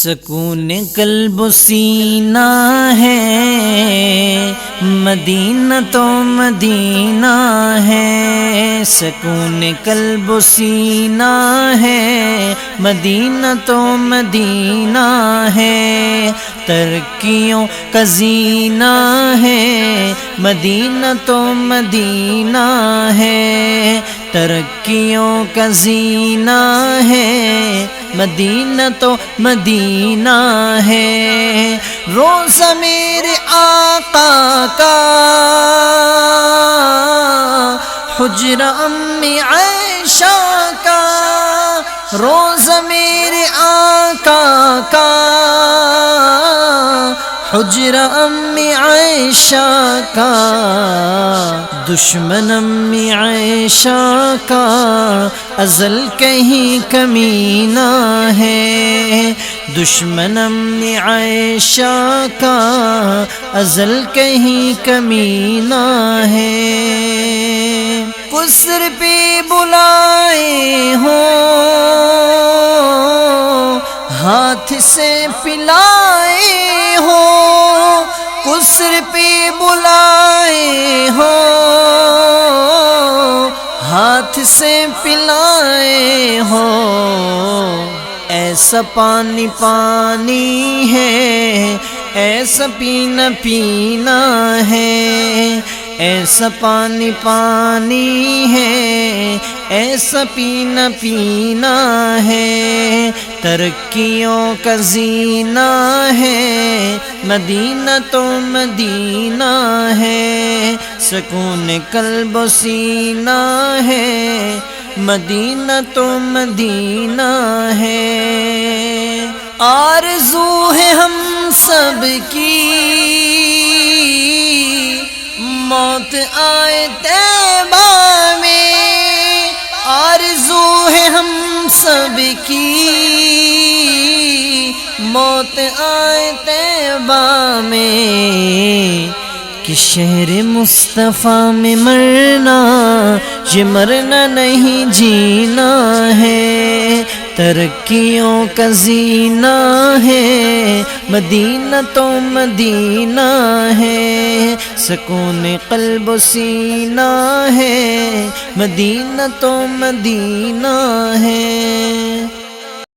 سکون قلب و سینہ ہے، مدینہ تو مدینہ ہے۔ سکون قلب و سینہ ہے، مدینہ تو مدینہ ہے۔ ترقیوں کا زینہ ہے، مدینہ تو مدینہ ہے۔ ترقیوں کا زینہ ہے، مدینہ تو مدینہ ہے۔ روزہ میرے آقا کا، حجرہ امی عائشہ کا۔ روزہ میرے آقا کا، حجرہ امی عائشہ کا۔ دشمن امی عائشہ کا ازل کہیں کمینہ ہے۔ دشمن امی عائشہ کا ازل کہیں کمینہ ہے۔ قصر پہ بلائے ہوں، ہاتھ سے پلائے ہوں۔ قصر پہ بلائے ہوں، ہاتھ سے پلائے ہوں۔ ایسا پانی پانی ہے، ایسا پینا پینا ہے۔ ایسا پانی پانی ہے، ایسا پینا پینا ہے۔ ترقیوں کا زینہ ہے، مدینہ تو مدینہ ہے۔ سکون قلب و سینہ ہے، مدینہ تو مدینہ ہے۔ آرزو ہے ہم سب کی موت آئے طیبہ میں۔ آرزو ہے ہم سب کی موت آئے طیبہ میں۔ کہ شہر مصطفیٰ میں مرنا، یہ مرنا نہیں جینا ہے۔ ترقیوں کا زینہ ہے، مدینہ تو مدینہ ہے۔ سکون قلب و سینہ ہے، مدینہ تو مدینہ ہے۔